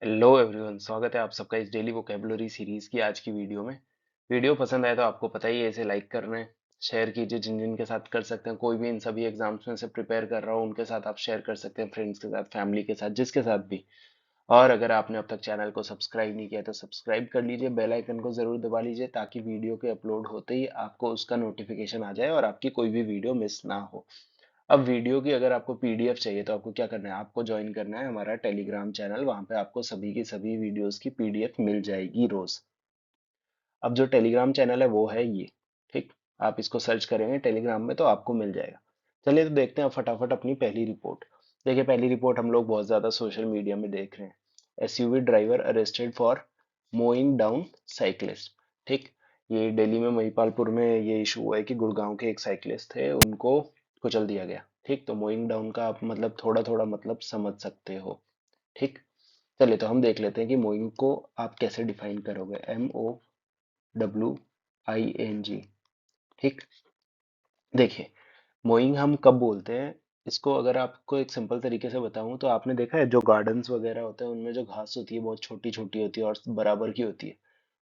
Hello everyone, स्वागत है आप सबका इस डेली वोकेबुलरी सीरीज की आज की वीडियो में। वीडियो पसंद आए तो आपको पता ही है, इसे लाइक करना है, शेयर कीजिए जिन जिन के साथ कर सकते हैं। कोई भी इन सभी एग्जाम्स में से प्रिपेयर कर रहा हो उनके साथ आप शेयर कर सकते हैं, फ्रेंड्स के साथ, फैमिली के साथ, जिसके साथ भी। और अगर आपने अब तक चैनल को सब्सक्राइब नहीं किया तो सब्सक्राइब कर लीजिए, बेल आइकन को जरूर दबा लीजिए ताकि वीडियो के अपलोड होते ही आपको उसका नोटिफिकेशन आ जाए और आपकी कोई भी वीडियो मिस ना हो। अब वीडियो की अगर आपको पीडीएफ चाहिए तो आपको क्या करना है, आपको ज्वाइन करना है हमारा टेलीग्राम चैनल। वहां पे आपको सभी की सभी वीडियोस की पीडीएफ मिल जाएगी रोज। अब जो टेलीग्राम चैनल है वो है ये, ठीक। आप इसको सर्च करेंगे टेलीग्राम में तो आपको मिल जाएगा। चलिए तो देखते हैं फटाफट अपनी पहली रिपोर्ट। देखिए, पहली रिपोर्ट हम लोग बहुत ज्यादा सोशल मीडिया में देख रहे हैं। SUV driver arrested for moving down cyclist, ठीक। ये दिल्ली में महिपालपुर में ये इशू हुआ है कि गुड़गांव के एक साइकिलिस्ट थे, उनको कुचल दिया गया, ठीक। तो मोइंग डाउन का आप मतलब थोड़ा थोड़ा मतलब समझ सकते हो, ठीक। चलिए तो हम देख लेते हैं कि मोइंग को आप कैसे डिफाइन करोगे। MOWING, ठीक। देखिए, मोइंग हम कब बोलते हैं, इसको अगर आपको एक सिंपल तरीके से बताऊं तो आपने देखा है जो गार्डन्स वगैरह होते हैं उनमें जो घास होती है बहुत छोटी छोटी होती है और बराबर की होती है।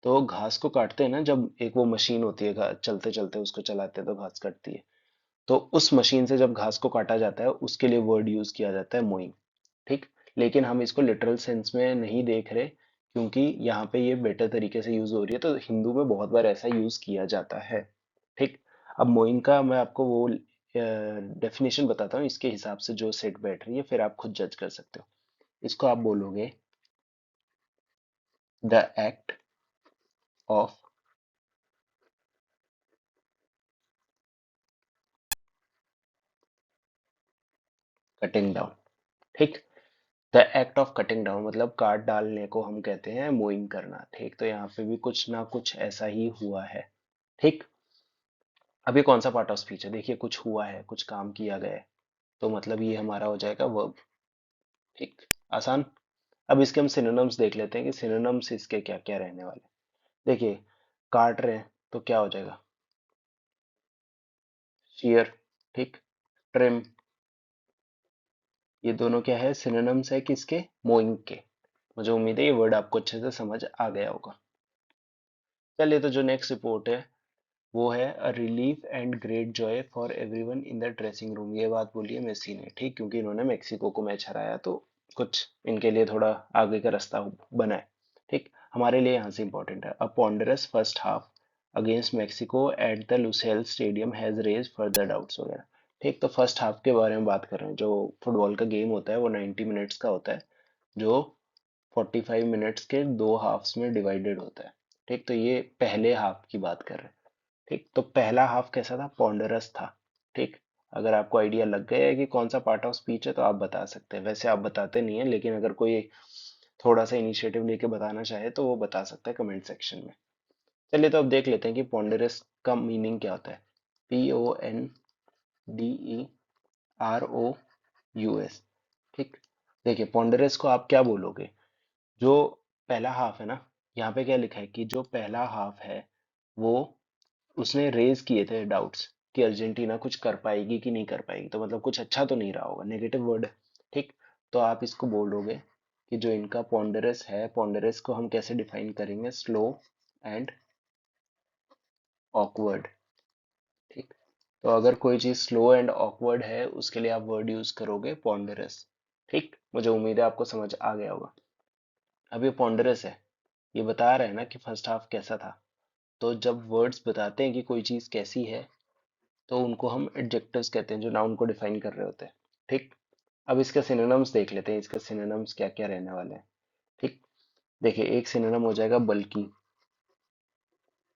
तो घास को काटते हैं ना, जब एक वो मशीन होती है, चलते चलते उसको चलाते हैं तो घास कटती है। तो उस मशीन से जब घास को काटा जाता है उसके लिए वर्ड यूज किया जाता है मोइंग, ठीक। लेकिन हम इसको लिटरल सेंस में नहीं देख रहे, क्योंकि यहाँ पे ये बेटर तरीके से यूज हो रही है, तो हिंदू में बहुत बार ऐसा यूज किया जाता है, ठीक। अब मोइंग का मैं आपको वो डेफिनेशन बताता हूँ, इसके हिसाब से जो सेट बैठ रही है फिर आप खुद जज कर सकते हो। इसको आप बोलोगे the act of cutting down, ठीक। The act of cutting down मतलब काट डालने को हम कहते हैं मोइंग करना, ठीक। तो यहाँ पे भी कुछ ना कुछ ऐसा ही हुआ है, ठीक। अब ये कौन सा पार्ट ऑफ स्पीच है, देखिए कुछ हुआ है, कुछ काम किया गया है, तो मतलब ये हमारा हो जाएगा वर्ब, ठीक। आसान। अब इसके हम सिनोनिम्स देख लेते हैं कि सिनोनिम्स इसके क्या क्या रहने वाले हैं। देखिए, काट रहे हैं तो क्या हो जाएगा, shear, ठीक। ट्रिम, ये दोनों क्या है, सिनोनिम्स है किसके, मोइंग के। मुझे उम्मीद है ये वर्ड आपको अच्छे से समझ आ गया होगा। चलिए तो जो नेक्स्ट रिपोर्ट है वो है a relief and great Joy for everyone in the dressing room. ये बात बोली है मेसी ने, ठीक, क्योंकि इन्होंने मेक्सिको को मैच हराया तो कुछ इनके लिए थोड़ा आगे का रास्ता बना है, ठीक। हमारे लिए यहाँ से इंपॉर्टेंट है, a ponderous first half against Mexico at the Lusail stadium has raised further doubts वगैरह, ठीक। तो फर्स्ट हाफ के बारे में बात कर रहे हैं। जो फुटबॉल का गेम होता है वो 90 मिनट्स का होता है, जो 45 मिनट्स के दो हाफ्स में डिवाइडेड होता है, ठीक। तो ये पहले हाफ की बात कर रहे हैं, ठीक। तो पहला हाफ कैसा था, पॉन्डरस था, ठीक। अगर आपको आइडिया लग गया है कि कौन सा पार्ट ऑफ स्पीच है तो आप बता सकते हैं। वैसे आप बताते नहीं है, लेकिन अगर कोई थोड़ा सा इनिशिएटिव लेके बताना चाहे तो वो बता सकता है कमेंट सेक्शन में। चलिए तो अब देख लेते हैं कि पॉन्डरस का मीनिंग क्या होता है। PONDEROUS, ठीक। देखिए, पॉन्डरस को आप क्या बोलोगे, जो पहला हाफ है ना, यहाँ पे क्या लिखा है कि जो पहला हाफ है वो उसने रेज किए थे डाउट्स कि अर्जेंटीना कुछ कर पाएगी कि नहीं कर पाएगी, तो मतलब कुछ अच्छा तो नहीं रहा होगा, नेगेटिव वर्ड है, ठीक। तो आप इसको बोलोगे कि जो इनका पॉन्डरस है, पॉन्डरस को हम कैसे डिफाइन करेंगे, स्लो एंड ऑकवर्ड, ठीक। तो अगर कोई चीज स्लो एंड ऑकवर्ड है उसके लिए आप वर्ड यूज करोगे पॉन्डरस, ठीक। मुझे उम्मीद है आपको समझ आ गया होगा। अब ये पॉन्डरस है, ये बता रहा है ना कि फर्स्ट हाफ कैसा था। तो जब वर्ड्स बताते हैं कि कोई चीज कैसी है तो उनको हम एडजेक्टिव्स कहते हैं, जो नाउन को डिफाइन कर रहे होते हैं, ठीक। अब इसके सिनोनिम्स देख लेते हैं, इसके सिनोनिम्स क्या क्या रहने वाले हैं, ठीक। देखिए, एक सिनोनिम हो जाएगा बल्कि,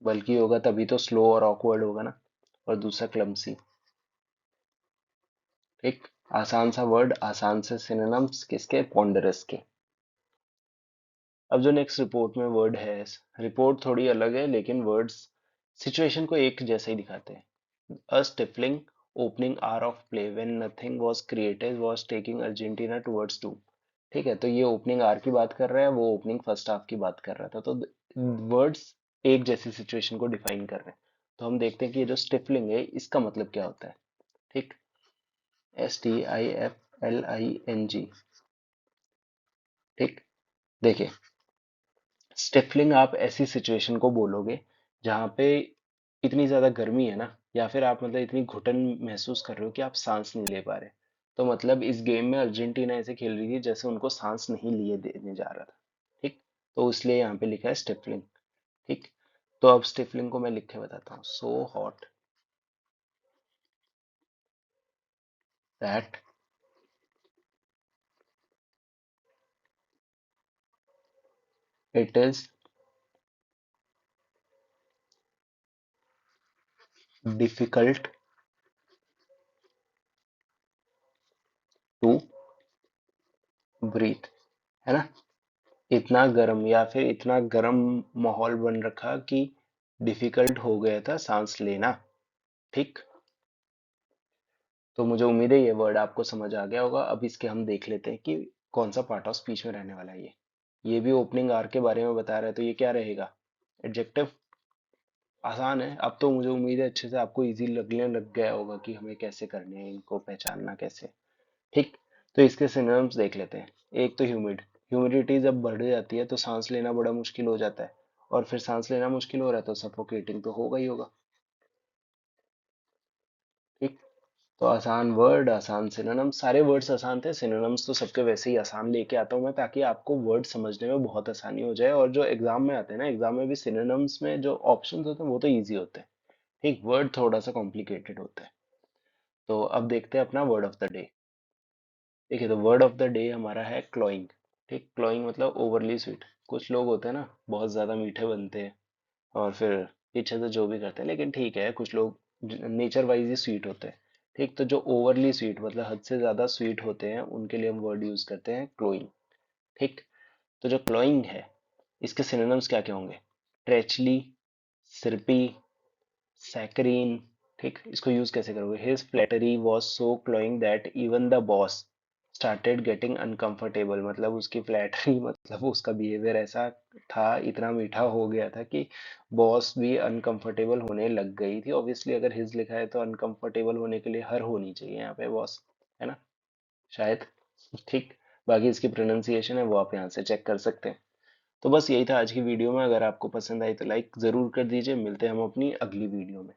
बल्कि होगा तभी तो स्लो और ऑकवर्ड होगा ना। और दूसरा क्लमसी, ठीक। आसान सा वर्ड, आसान से सिनोनिम्स किसके, पॉन्डरस के। अब जो नेक्स्ट रिपोर्ट में वर्ड है, रिपोर्ट थोड़ी अलग है लेकिन वर्ड्स सिचुएशन को एक जैसे ही दिखाते हैं। A stifling opening hour of play when nothing was created was taking Argentina towards to, ठीक है। तो ये ओपनिंग आवर की बात कर रहा है, वो ओपनिंग फर्स्ट हाफ की बात कर रहा था, तो वर्ड्स एक जैसी सिचुएशन को डिफाइन कर रहे हैं। तो हम देखते हैं कि ये जो स्टिफलिंग है इसका मतलब क्या होता है, ठीक। STIFLING, ठीक। देखिए, स्टिफलिंग आप ऐसी सिचुएशन को बोलोगे जहाँ पे इतनी ज्यादा गर्मी है ना, या फिर आप मतलब इतनी घुटन महसूस कर रहे हो कि आप सांस नहीं ले पा रहे। तो मतलब इस गेम में अर्जेंटीना ऐसे खेल रही थी जैसे उनको सांस नहीं लिए देने जा रहा था। ठीक, तो इसलिए यहाँ पे लिखा है स्टिफलिंग। ठीक, तो अब स्टिफलिंग को मैं लिख के बताता हूँ। So hot that it is difficult to breathe, है ना। इतना गर्म या फिर इतना गर्म माहौल बन रखा कि डिफिकल्ट हो गया था सांस लेना। ठीक, तो मुझे उम्मीद है ये वर्ड आपको समझ आ गया होगा। अब इसके हम देख लेते हैं कि कौन सा पार्ट ऑफ स्पीच में रहने वाला है ये भी ओपनिंग आर के बारे में बता रहा है, तो ये क्या रहेगा? एडजेक्टिव। आसान है। अब तो मुझे उम्मीद है अच्छे से आपको इजी लगने लग गया होगा कि हमें कैसे करने हैं, इनको पहचानना कैसे। ठीक, तो इसके सिनोनिम्स देख लेते हैं। एक तो ह्यूमिड। ह्यूमिडिटी जब बढ़ जाती है तो सांस लेना बड़ा मुश्किल हो जाता है, और फिर सांस लेना मुश्किल हो रहा है तो सफोकेटिंग तो होगा ही होगा। ठीक, तो आसान वर्ड, आसान सिनोनिम, सारे वर्ड्स आसान थे। सिनोनिम्स तो सबके वैसे ही आसान लेके आता हूँ मैं, ताकि आपको वर्ड समझने में बहुत आसानी हो जाए। और जो एग्जाम में आते हैं ना, एग्जाम में भी सिनोनिम्स में जो ऑप्शंस होते हैं वो तो ईजी होते हैं। ठीक, वर्ड थोड़ा सा कॉम्प्लिकेटेड होता है। तो अब देखते हैं अपना वर्ड ऑफ द डे। देखिए, तो वर्ड ऑफ द डे हमारा है क्लोइंग। ठीक, क्लोइंग मतलब ओवरली स्वीट। कुछ लोग होते हैं ना, बहुत ज्यादा मीठे बनते हैं और फिर पीछे से जो भी करते हैं, लेकिन ठीक है, कुछ लोग नेचर वाइज ही स्वीट होते हैं। ठीक, तो जो ओवरली स्वीट मतलब हद से ज्यादा स्वीट होते हैं उनके लिए हम वर्ड यूज करते हैं क्लोइंग। ठीक, तो जो क्लोइंग है इसके सिनोनिम्स क्या क्या होंगे? Treacly, syrupy, saccharine. ठीक, इसको यूज कैसे करोगे? His flattery was so cloying that even the boss started getting uncomfortable. मतलब उसकी फ्लैटरी मतलब उसका बिहेवियर ऐसा था, इतना मीठा हो गया था कि बॉस भी अनकंफर्टेबल होने लग गई थी। ऑब्वियसली अगर हिज लिखा है तो अनकंफर्टेबल होने के लिए हर होनी चाहिए यहाँ पे बॉस, है ना, शायद। ठीक, बाकी इसकी प्रोनाउंसिएशन है वो आप यहाँ से चेक कर सकते हैं। तो बस यही था आज की वीडियो में। अगर आपको पसंद आई तो लाइक ज़रूर कर दीजिए। मिलते हैं हम अपनी अगली वीडियो में।